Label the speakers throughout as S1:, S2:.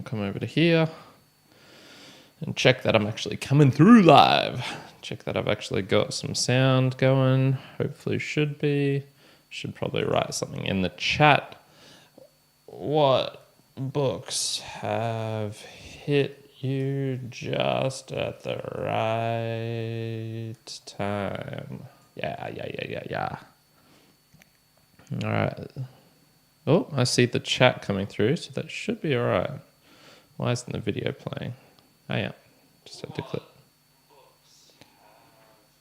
S1: come over to here and check that I'm actually coming through live. Check that I've actually got some sound going. Hopefully should be. Should probably write something in the chat. What books have hit you just at the right time? Yeah. All right. Oh, I see the chat coming through, so that should be all right. Why isn't the video playing? Oh, yeah. Just had to click.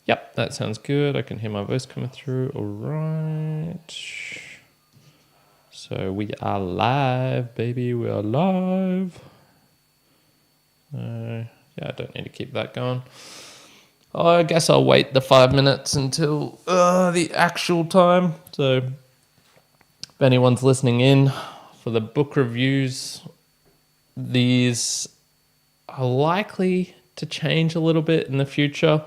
S1: Yep, that sounds good. I can hear my voice coming through. All right. So we are live, baby. We are live. Yeah, I don't need to keep that going. Oh, I guess I'll wait the 5 minutes until the actual time. So if anyone's listening in for the book reviews, these are likely to change a little bit in the future.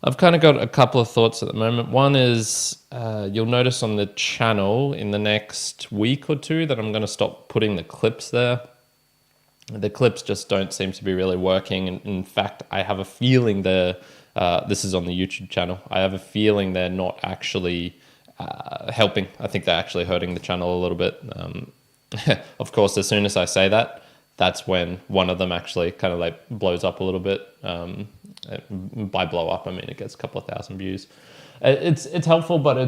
S1: I've kind of got a couple of thoughts at the moment. One is you'll notice on the channel in the next week or two that I'm going to stop putting the clips there. The clips just don't seem to be really working. In fact, I have a feeling this is on the YouTube channel. I have a feeling they're not actually helping. I think they're actually hurting the channel a little bit. Of course, as soon as I say that, that's when one of them actually kind of like blows up a little bit. By blow up, I mean it gets a couple of thousand views. It's helpful, but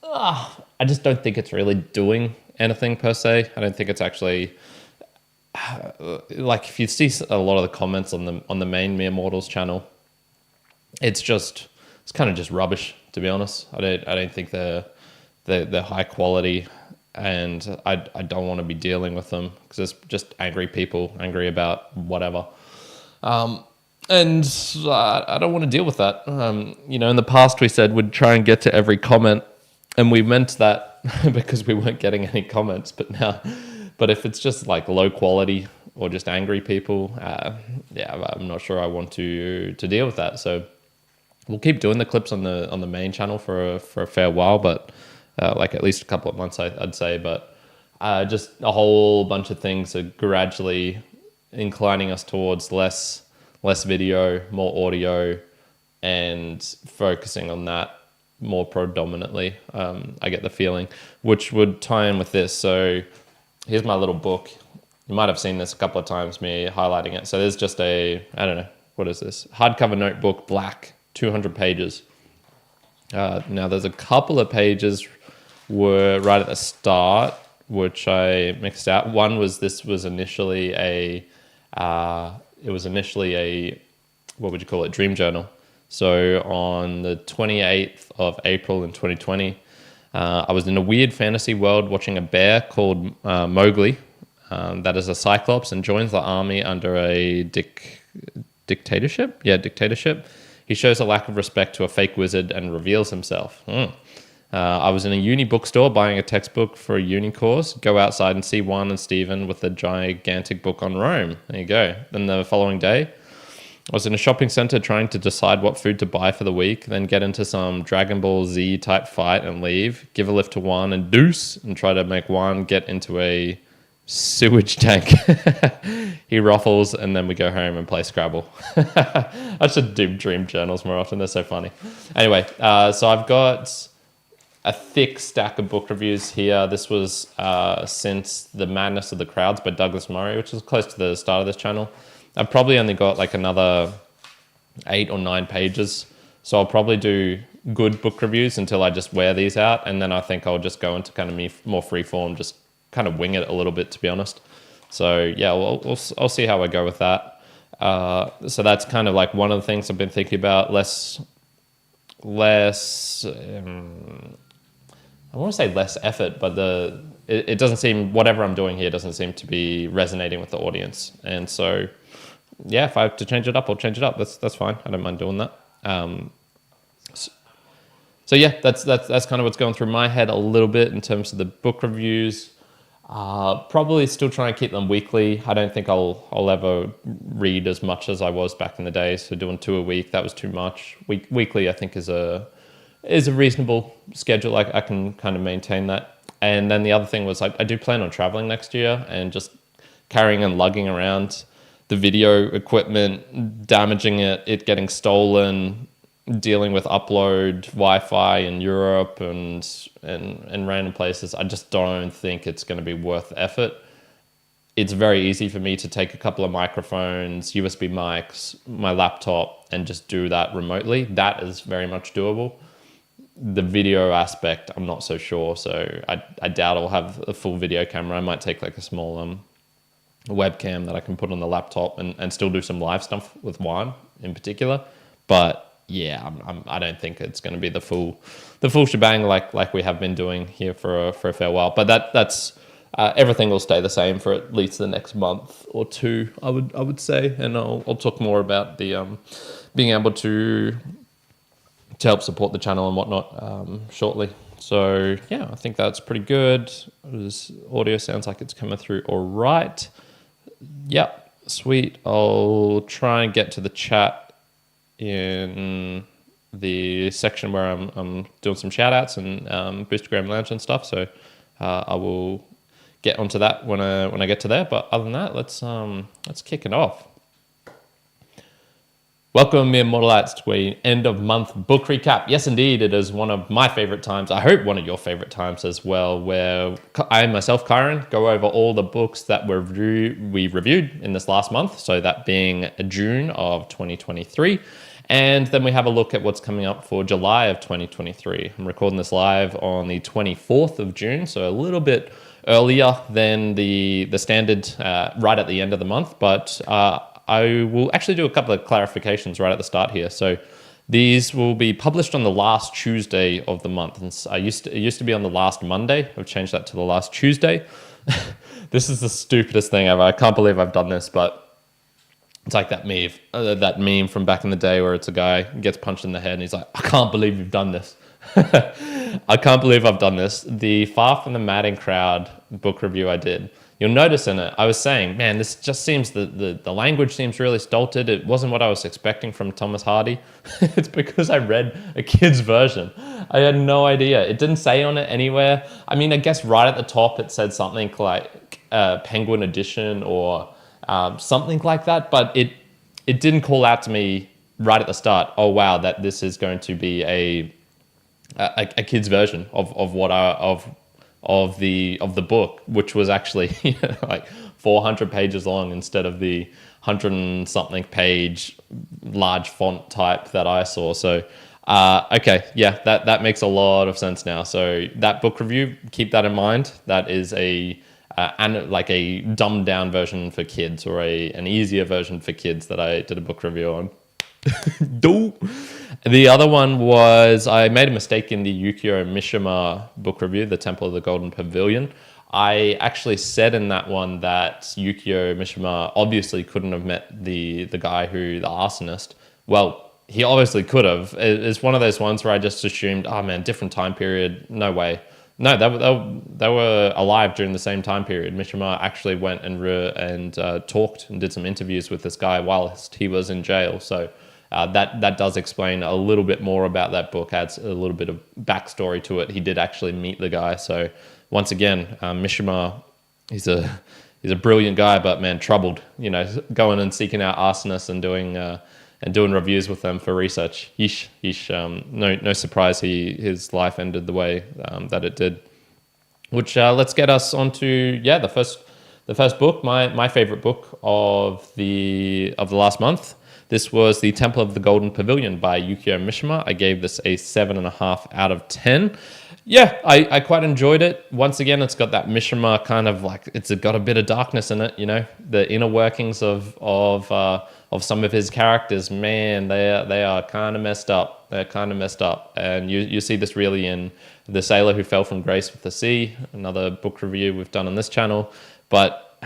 S1: I just don't think it's really doing anything per se. I don't think it's actually like if you see a lot of the comments on the main Mere Mortals channel, it's kind of just rubbish, to be honest. I don't think they're high quality, and I don't want to be dealing with them because it's just angry people, angry about whatever. And I don't want to deal with that. In the past we said we'd try and get to every comment, and we meant that because we weren't getting any comments. But if it's just like low quality or just angry people, I'm not sure I want to deal with that. So we'll keep doing the clips on the main channel for a fair while, but like at least a couple of months, I'd say. But just a whole bunch of things are gradually inclining us towards less video, more audio, and focusing on that more predominantly. I get the feeling, which would tie in with this. So here's my little book. You might have seen this a couple of times, me highlighting it. So there's just I don't know, what is this? Hardcover notebook, black, 200 pages. Now there's a couple of pages were right at the start, which I mixed out. One was, this was initially what would you call it, dream journal. So on the 28th of April in 2020, I was in a weird fantasy world watching a bear called Mowgli, that is a cyclops and joins the army under a dictatorship. Yeah, dictatorship. He shows a lack of respect to a fake wizard and reveals himself. I was in a uni bookstore buying a textbook for a uni course. Go outside and see Juan and Stephen with a gigantic book on Rome. There you go. Then the following day, I was in a shopping center trying to decide what food to buy for the week, then get into some Dragon Ball Z type fight and leave, give a lift to Juan and deuce, and try to make Juan get into a sewage tank. He ruffles, and then we go home and play Scrabble. I should do dream journals more often. They're so funny. Anyway, so I've got a thick stack of book reviews here. This was since The Madness of the Crowds by Douglas Murray, which is close to the start of this channel. I've probably only got like another 8 or 9 pages. So I'll probably do good book reviews until I just wear these out. And then I think I'll just go into kind of more freeform, just kind of wing it a little bit, to be honest. So yeah, I'll see how I go with that. So that's kind of like one of the things I've been thinking about. Less I want to say less effort, but it doesn't seem, whatever I'm doing here doesn't seem to be resonating with the audience. And so, yeah, if I have to change it up, I'll change it up. That's fine. I don't mind doing that. So yeah, that's kind of what's going through my head a little bit in terms of the book reviews. Probably still trying to keep them weekly. I don't think I'll ever read as much as I was back in the day. So doing 2 a week, that was too much. Weekly, I think, is a reasonable schedule. I can kind of maintain that. And then the other thing was I do plan on traveling next year and just carrying and lugging around the video equipment, damaging it getting stolen, dealing with upload Wi-Fi in Europe and random places. I just don't think it's going to be worth the effort. It's very easy for me to take a couple of microphones, USB mics, my laptop, and just do that remotely. That is very much doable. The video aspect, I'm not so sure. So I doubt I'll have a full video camera. I might take like a small webcam that I can put on the laptop and still do some live stuff with wine in particular. But yeah, I don't think it's going to be the full shebang like we have been doing here for a fair while. But that's everything will stay the same for at least the next month or two, I would say. And I'll talk more about the being able to help support the channel and whatnot shortly. So yeah, I think that's pretty good. This audio sounds like it's coming through all right. Yep, sweet. I'll try and get to the chat in the section where I'm doing some shout outs and Boostergram Lounge and stuff. So I will get onto that when I get to there. But other than that, let's kick it off. Welcome, mere mortalites, to an end of month book recap. Yes, indeed, it is one of my favorite times. I hope one of your favorite times as well, where I myself, Kyrin, go over all the books that we reviewed in this last month. So that being June of 2023. And then we have a look at what's coming up for July of 2023. I'm recording this live on the 24th of June, so a little bit earlier than the standard right at the end of the month. But I will actually do a couple of clarifications right at the start here. So these will be published on the last Tuesday of the month. And it used to be on the last Monday. I've changed that to the last Tuesday. This is the stupidest thing ever. I can't believe I've done this, but it's like that meme from back in the day where it's a guy who gets punched in the head and he's like, I can't believe you've done this. I can't believe I've done this. The Far From the Madding Crowd book review I did, you'll notice in it, I was saying, man, this just seems, the language seems really stolted. It wasn't what I was expecting from Thomas Hardy. It's because I read a kid's version. I had no idea. It didn't say on it anywhere. I mean, I guess right at the top it said something like Penguin Edition or something like that, but it didn't call out to me right at the start, oh wow, that this is going to be a kid's version of what of the book, which was actually like 400 pages long instead of the 100 and something page large font type that I saw. So okay, yeah, that makes a lot of sense now. So that book review, keep that in mind. That is like a dumbed down version for kids, or an easier version for kids that I did a book review on. The other one was, I made a mistake in the Yukio Mishima book review, The Temple of the Golden Pavilion. I actually said in that one that Yukio Mishima obviously couldn't have met the guy the arsonist. Well, he obviously could have. It's one of those ones where I just assumed, oh man, different time period, no way. No, they were alive during the same time period. Mishima actually went and talked and did some interviews with this guy whilst he was in jail. So that does explain a little bit more about that book, adds a little bit of backstory to it. He did actually meet the guy. So once again, Mishima, he's a brilliant guy, but man, troubled, going and seeking out arsonists and doing reviews with them for research. No surprise his life ended the way that it did. Which let's get us onto the first book, my favorite book of the last month. This was The Temple of the Golden Pavilion by Yukio Mishima. I gave this a 7.5 out of 10. Yeah, I quite enjoyed it. Once again, it's got that Mishima kind of like, it's got a bit of darkness in it, the inner workings of some of his characters. Man, they are kind of messed up. They're kind of messed up. And you see this really in The Sailor Who Fell from Grace with the Sea, another book review we've done on this channel. But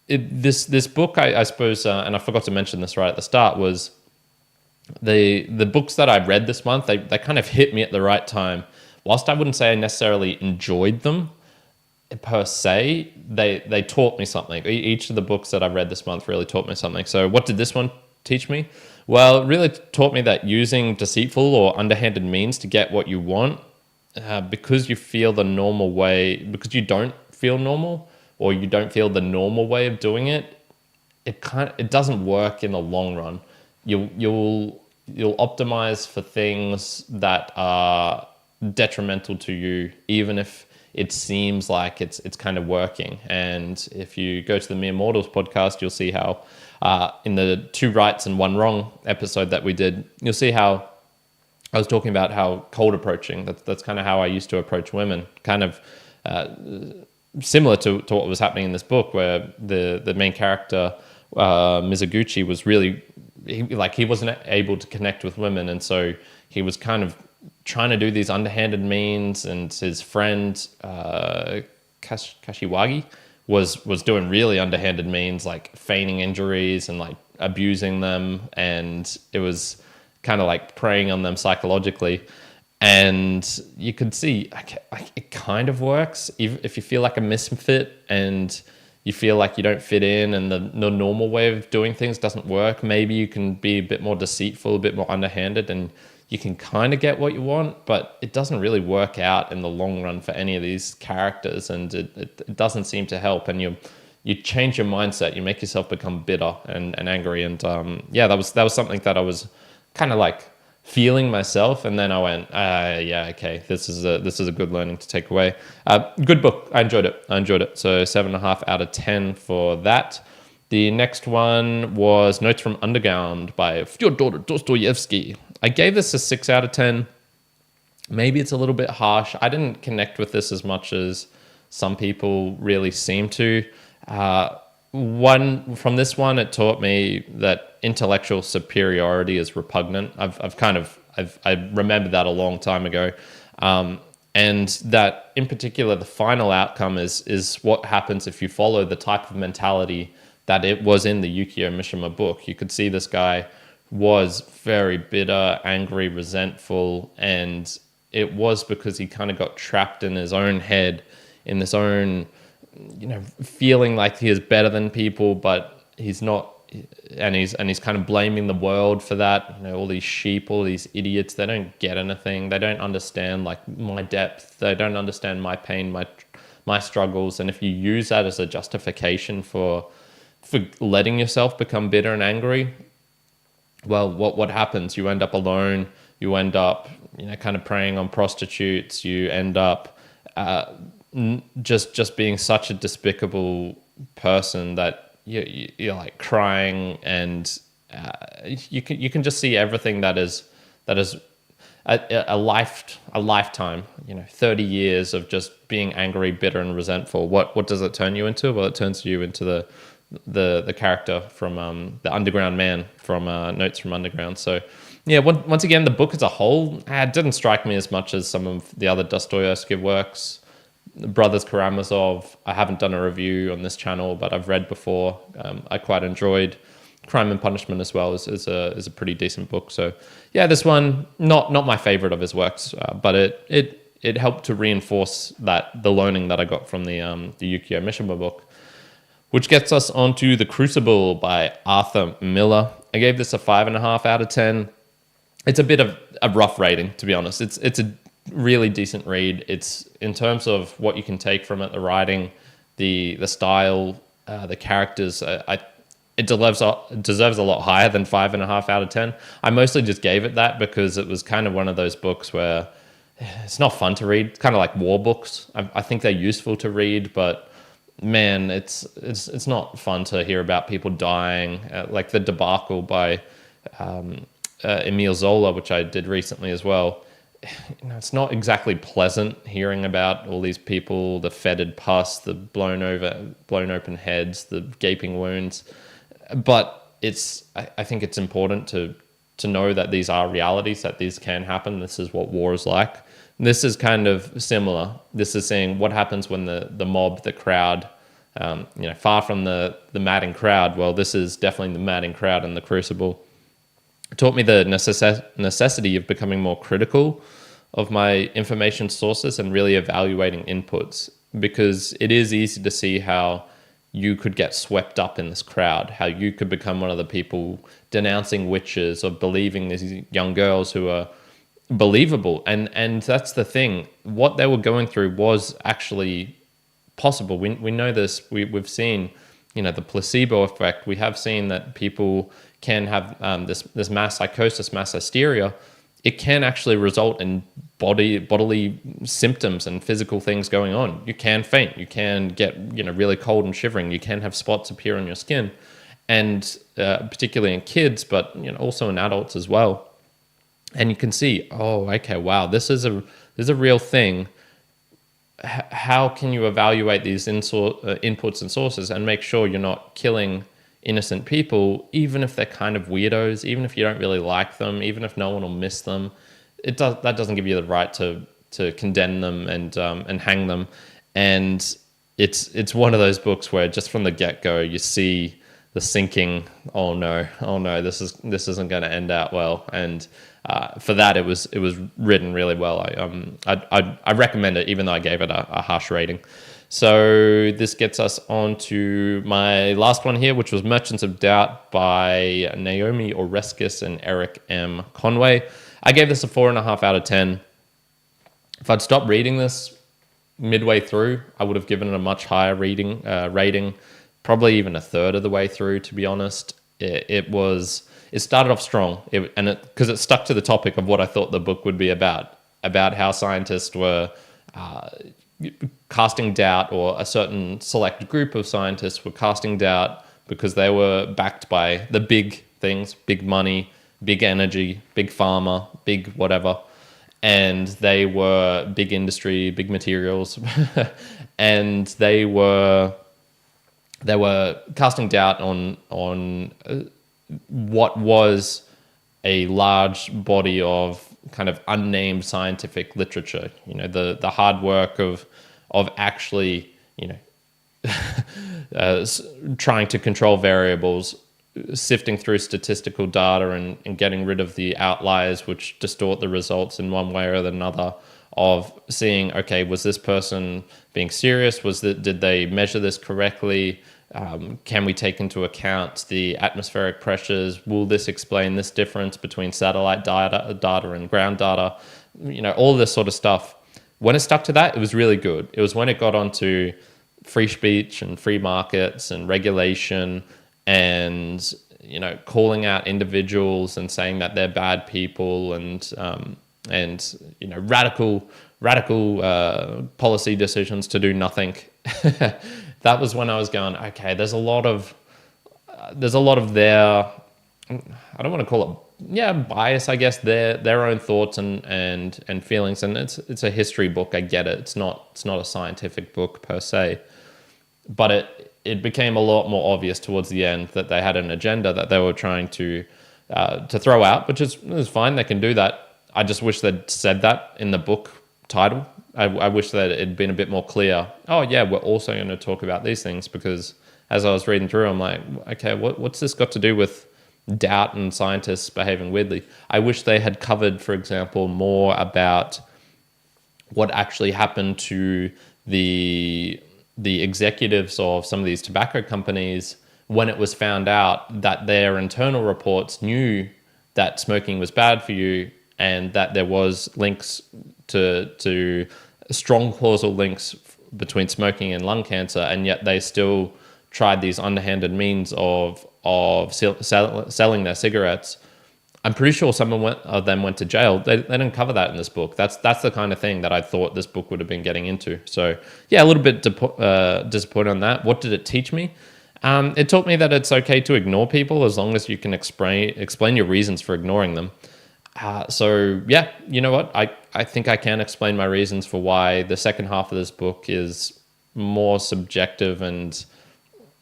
S1: this book, I suppose, and I forgot to mention this right at the start, was the books that I read this month, they kind of hit me at the right time. Whilst I wouldn't say I necessarily enjoyed them per se, they taught me something. Each of the books that I read this month really taught me something. So what did this one teach me? Well, it really taught me that using deceitful or underhanded means to get what you want, because you feel the normal way, because you don't feel normal, or you don't feel the normal way of doing it, it doesn't work in the long run. You'll optimize for things that are detrimental to you, even if it seems like it's kind of working. And if you go to the Mere Mortals podcast, you'll see how in the 2 rights and 1 wrong episode that we did, you'll see how I was talking about how cold approaching. That's kind of how I used to approach women, kind of similar to what was happening in this book, where the main character Mizoguchi was really he wasn't able to connect with women, and so he was kind of trying to do these underhanded means, and his friend Kashiwagi was doing really underhanded means, like feigning injuries and like abusing them, and it was kind of like preying on them psychologically. And you could see it kind of works if you feel like a misfit and you feel like you don't fit in and the normal way of doing things doesn't work. Maybe you can be a bit more deceitful, a bit more underhanded, and you can kind of get what you want, but it doesn't really work out in the long run for any of these characters, and it doesn't seem to help. And you change your mindset, you make yourself become bitter and angry. And that was something that I was kind of like feeling myself, and then I went, okay, this is a good learning to take away. Good book. I enjoyed it. So 7.5 out of 10 for that. The next one was Notes from Underground by Fyodor Dostoyevsky. I gave this a 6 out of 10. Maybe it's a little bit harsh. I didn't connect with this as much as some people really seem to. From this one, it taught me that intellectual superiority is repugnant. I remembered that a long time ago. And that in particular, the final outcome is what happens if you follow the type of mentality that it was in the Yukio Mishima book. You could see this guy was very bitter, angry, resentful, and it was because he kind of got trapped in his own head, in this own, feeling like he is better than people, but he's not, and he's kind of blaming the world for that. All these sheep, all these idiots, they don't get anything. They don't understand like my depth. They don't understand my pain, my struggles. And if you use that as a justification for letting yourself become bitter and angry, well, what happens? You end up alone. You end up, kind of preying on prostitutes. You end up just being such a despicable person that you're like crying, and you can just see everything that is a lifetime. 30 years of just being angry, bitter, and resentful. What does it turn you into? Well, it turns you into the character from the Underground Man from Notes from Underground. So yeah, once again, the book as a whole didn't strike me as much as some of the other Dostoyevsky works. Brothers Karamazov, I haven't done a review on this channel, but I've read before. I quite enjoyed. Crime and Punishment as well is a pretty decent book. So yeah, this one not my favorite of his works, but it helped to reinforce the learning that I got from the Yukio Mishima book. Which gets us onto The Crucible by Arthur Miller. I gave this a 5.5 out of 10. It's a bit of a rough rating, to be honest. It's a really decent read. It's in terms of what you can take from it, the writing, the style, the characters. It deserves a lot higher than 5.5 out of 10. I mostly just gave it that because it was kind of one of those books where it's not fun to read. It's kind of like war books. I think they're useful to read, but man, it's not fun to hear about people dying, like the debacle by Emile Zola, which I did recently as well. It's not exactly pleasant hearing about all these people, the fetid pus, the blown open heads, the gaping wounds. But I think it's important to know that these are realities, that these can happen. This is what war is like. This is kind of similar. This is saying what happens when the mob, the crowd, far from the madding crowd. Well, this is definitely the madding crowd in The Crucible. It taught me the necessity of becoming more critical of my information sources and really evaluating inputs, because it is easy to see how you could get swept up in this crowd, how you could become one of the people denouncing witches or believing these young girls who are believable. And that's the thing. What they were going through was actually possible. We know this. We've seen, the placebo effect. We have seen that people can have this mass psychosis, mass hysteria. It can actually result in bodily symptoms and physical things going on. You can faint. You can get really cold and shivering. You can have spots appear on your skin, and particularly in kids, but also in adults as well. And you can see, oh, okay, wow, this is a real thing. How can you evaluate these inputs and sources and make sure you're not killing innocent people, even if they're kind of weirdos, even if you don't really like them, even if no one will miss them? That doesn't give you the right to condemn them and hang them. And it's one of those books where just from the get-go you see the sinking. Oh no, this isn't going to end out well. And for that, it was written really well. I recommend it, even though I gave it a harsh rating. So this gets us on to my last one here, which was Merchants of Doubt by Naomi Oreskes and Erik M. Conway. I gave this a 4.5 out of 10. If I'd stopped reading this midway through, I would have given it a much higher rating, probably even a third of the way through, to be honest. It started off strong, because it stuck to the topic of what I thought the book would be about how scientists were casting doubt, or a certain select group of scientists were casting doubt because they were backed by the big things, big money, big energy, big pharma, big whatever. And they were big industry, big materials. And they were casting doubt on what was a large body of kind of unnamed scientific literature, the hard work of actually, trying to control variables, sifting through statistical data and getting rid of the outliers which distort the results in one way or another, of seeing, okay, was this person being serious? Did they measure this correctly? Can we take into account the atmospheric pressures? Will this explain this difference between satellite data and ground data? All this sort of stuff. When it stuck to that, it was really good. It was when it got onto free speech and free markets and regulation and, calling out individuals and saying that they're bad people and radical policy decisions to do nothing. That was when I was going, okay, there's a lot of their, I don't want to call it, bias, I guess, their own thoughts and feelings. And it's a history book. I get it. It's not a scientific book per se, but it became a lot more obvious towards the end that they had an agenda that they were trying to throw out, which is fine. They can do that. I just wish they'd said that in the book title. I wish that it'd been a bit more clear. Oh yeah, we're also going to talk about these things, because as I was reading through, I'm like, okay, what's this got to do with doubt and scientists behaving weirdly? I wish they had covered, for example, more about what actually happened to the executives of some of these tobacco companies when it was found out that their internal reports knew that smoking was bad for you, and that there was links to strong causal links between smoking and lung cancer, and yet they still tried these underhanded means of selling their cigarettes. I'm pretty sure some of them went to jail. They didn't cover that in this book. That's the kind of thing that I thought this book would have been getting into. So yeah, a little bit disappointed on that. What did it teach me? It taught me that it's okay to ignore people as long as you can explain your reasons for ignoring them. So yeah, you know what? I think I can explain my reasons for why the second half of this book is more subjective and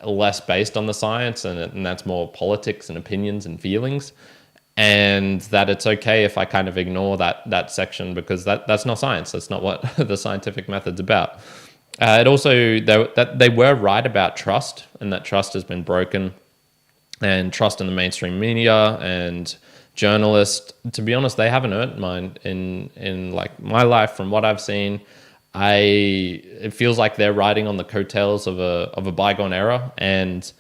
S1: less based on the science, and that's more politics and opinions and feelings, and that it's okay if I kind of ignore that section, because that's not science. That's not what the scientific method's about. It also, that they were right about trust, and that trust has been broken, and trust in the mainstream media and journalists. To be honest, they haven't earned mine in like my life. From what I've seen, it feels like they're riding on the coattails of a bygone era, and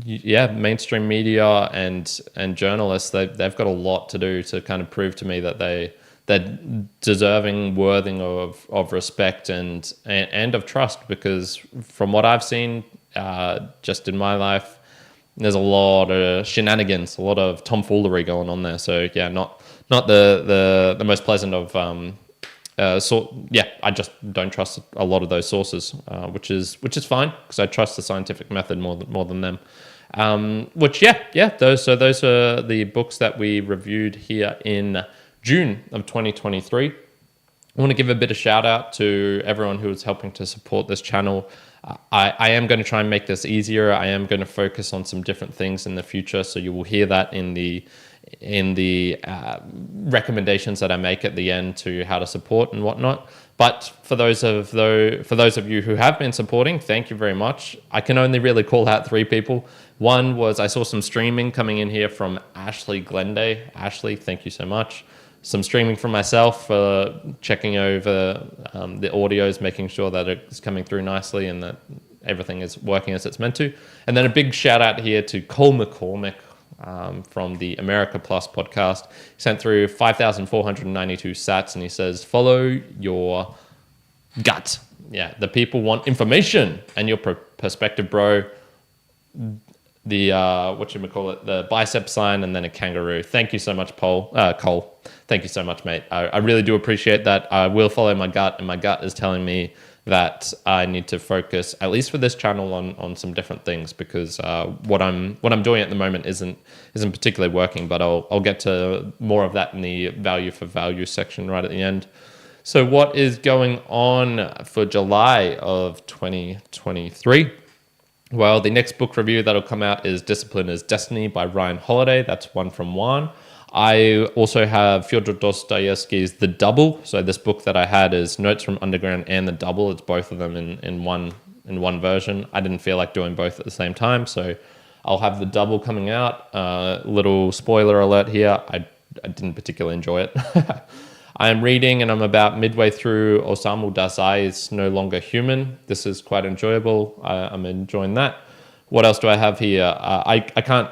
S1: mainstream media and journalists, they've got a lot to do to kind of prove to me that that deserving, worthy of respect and of trust, because from what I've seen just in my life, there's a lot of shenanigans, a lot of tomfoolery going on there. So yeah, not the most pleasant of I just don't trust a lot of those sources, which is fine, because I trust the scientific method more than them. Those are the books that we reviewed here in June of 2023. I want to give a bit of shout out to everyone who is helping to support this channel. I am going to try and make this easier. I am going to focus on some different things in the future, so you will hear that in the recommendations that I make at the end to how to support and whatnot. But for those of you who have been supporting, thank you very much. I can only really call out 3 people. One was, I saw some streaming coming in here from Ashley Glenday. Ashley, thank you so much. Some streaming from myself, checking over the audios, making sure that it's coming through nicely and that everything is working as it's meant to. And then a big shout out here to Cole McCormick from the America Plus podcast. He sent through 5,492 sats, and he says, follow your gut. Yeah, the people want information and your perspective, bro. The the bicep sign, and then a kangaroo. Thank you so much, Cole. Thank you so much, mate. I really do appreciate that. I will follow my gut, and my gut is telling me that I need to focus, at least for this channel, on some different things, because what I'm doing at the moment isn't particularly working. But I'll get to more of that in the value for value section right at the end. So what is going on for July of 2023? Well, the next book review that'll come out is Discipline is Destiny by Ryan Holiday. That's one from one. I also have Fyodor Dostoyevsky's The Double. So this book that I had is Notes from Underground and The Double. It's both of them in one version. I didn't feel like doing both at the same time, so I'll have The Double coming out. Little spoiler alert here, I didn't particularly enjoy it. I am reading, and I'm about midway through Osamu Dazai's No Longer Human. This is quite enjoyable. I'm enjoying that. What else do I have here? I can't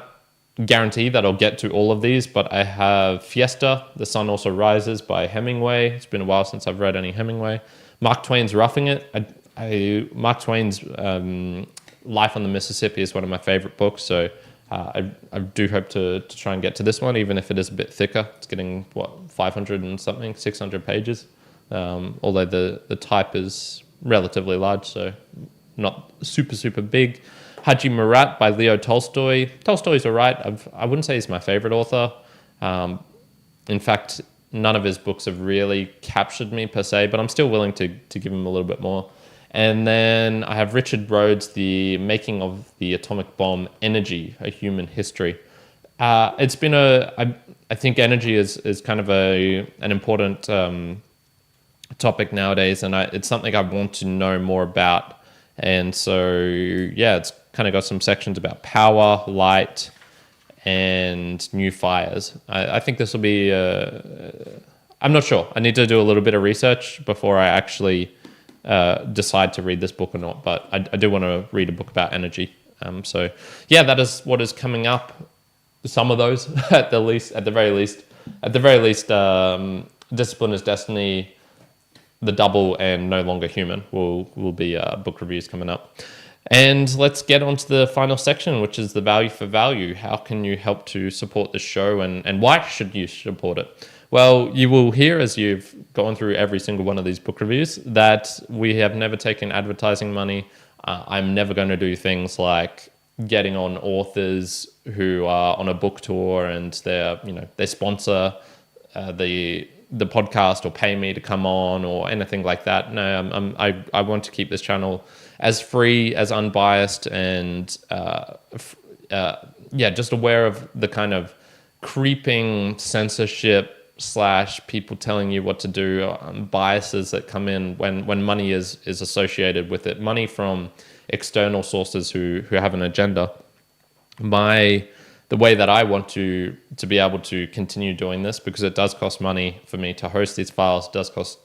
S1: guarantee that I'll get to all of these, but I have Fiesta, The Sun Also Rises by Hemingway. It's been a while since I've read any Hemingway. Mark Twain's Roughing It. Mark Twain's Life on the Mississippi is one of my favorite books, so I do hope to try and get to this one, even if it is a bit thicker. It's getting, 500 and something, 600 pages, although the type is relatively large, so not super big. Haji Murat by Leo Tolstoy. Tolstoy's all right. I wouldn't say he's my favorite author. In fact, none of his books have really captured me per se, but I'm still willing to give him a little bit more. And then I have Richard Rhodes, The Making of the Atomic Bomb, Energy, A Human History. It's been I think energy is kind of an important topic nowadays, and it's something I want to know more about. And so, yeah, it's kind of got some sections about power, light, and new fires. I think this will be, I'm not sure. I need to do a little bit of research before I actually decide to read this book or not, but I do want to read a book about energy. So yeah, that is what is coming up. Some of those, at the very least, Discipline is Destiny, The Double, and No Longer Human will be book reviews coming up. And let's get on to the final section, which is the value for value. How can you help to support the show, and why should you support it? Well, you will hear as you've gone through every single one of these book reviews that we have never taken advertising money. I'm never going to do things like getting on authors who are on a book tour and they sponsor the podcast or pay me to come on or anything like that. No, I want to keep this channel as free, as unbiased, and just aware of the kind of creeping censorship / people telling you what to do, biases that come in when money is associated with it, money from external sources who have an agenda. The way that I want to be able to continue doing this, because it does cost money for me to host these files, it does cost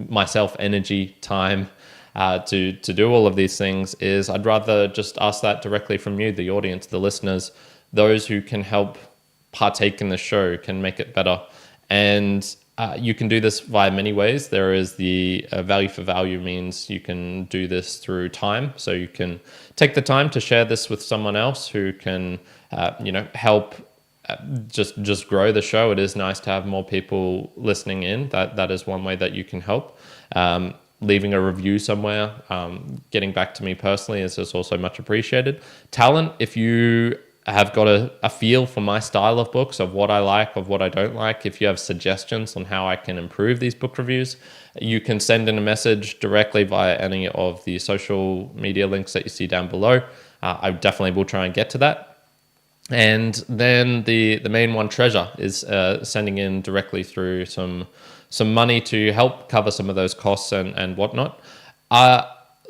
S1: myself energy, time to do all of these things, is I'd rather just ask that directly from you, the audience, the listeners, those who can help partake in the show, can make it better. And You can do this via many ways. There is the value for value means you can do this through time. So you can take the time to share this with someone else who can, help just grow the show. It is nice to have more people listening in. That is one way that you can help. Leaving a review somewhere, getting back to me personally is just also much appreciated. Talent, if you have got a feel for my style of books, of what I like, of what I don't like, if you have suggestions on how I can improve these book reviews, you can send in a message directly via any of the social media links that you see down below. I definitely will try and get to that. And then the main one, Treasure, is sending in directly through some money to help cover some of those costs and whatnot.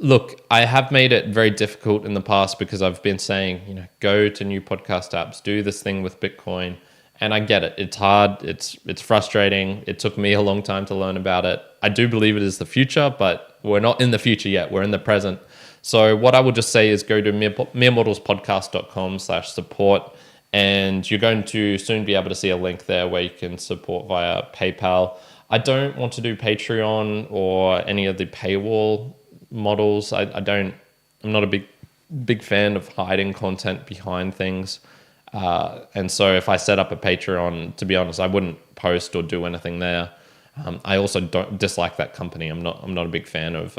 S1: Look, I have made it very difficult in the past because I've been saying, go to new podcast apps, do this thing with Bitcoin. And I get it. It's hard. It's frustrating. It took me a long time to learn about it. I do believe it is the future, but we're not in the future yet. We're in the present. So what I will just say is go to meremortalspodcast.com/support, and you're going to soon be able to see a link there where you can support via PayPal. I don't want to do Patreon or any of the paywall models. I'm not a big fan of hiding content behind things. And so if I set up a Patreon, to be honest, I wouldn't post or do anything there. I also don't dislike that company. I'm not a big fan of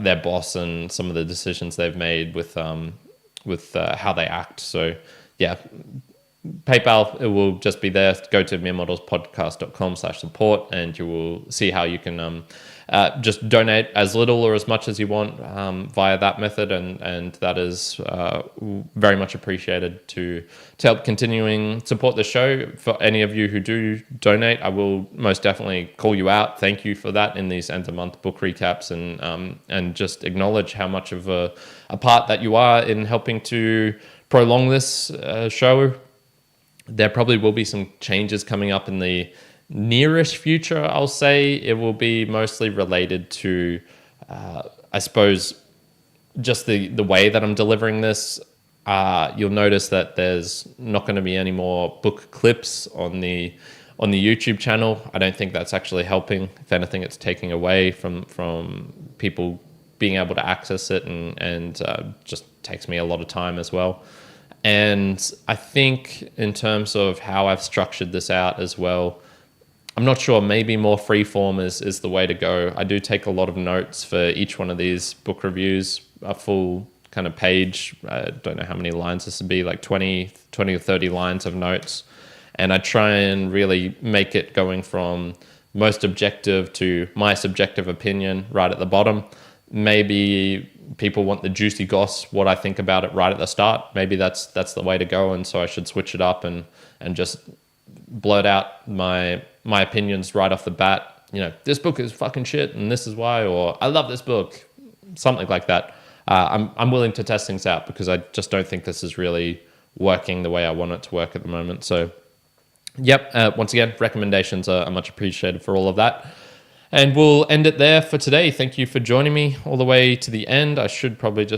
S1: their boss and some of the decisions they've made with how they act. So yeah, PayPal, it will just be there. Go to meremortalspodcast.com/support and you will see how you can just donate as little or as much as you want via that method, and that is very much appreciated to help continuing support the show. For any of you who do donate, I will most definitely call you out. Thank you for that in these end of month book recaps, and just acknowledge how much of a part that you are in helping to prolong this show. There probably will be some changes coming up in the nearish future. I'll say it will be mostly related to, I suppose, just the way that I'm delivering this. You'll notice that there's not going to be any more book clips on the YouTube channel. I don't think that's actually helping. If anything, it's taking away from people being able to access it, and just takes me a lot of time as well. And I think in terms of how I've structured this out as well, I'm not sure, maybe more freeform is the way to go. I do take a lot of notes for each one of these book reviews, a full kind of page. I don't know how many lines this would be, like 20 or 30 lines of notes. And I try and really make it going from most objective to my subjective opinion right at the bottom. Maybe people want the juicy goss, what I think about it right at the start. Maybe that's the way to go, and so I should switch it up and just blurt out my opinions right off the bat. This book is fucking shit and this is why, or I love this book, something like that. I'm willing to test things out because I just don't think this is really working the way I want it to work at the moment. So yep, once again, recommendations are much appreciated for all of that. And we'll end it there for today. Thank you for joining me all the way to the end. I should probably just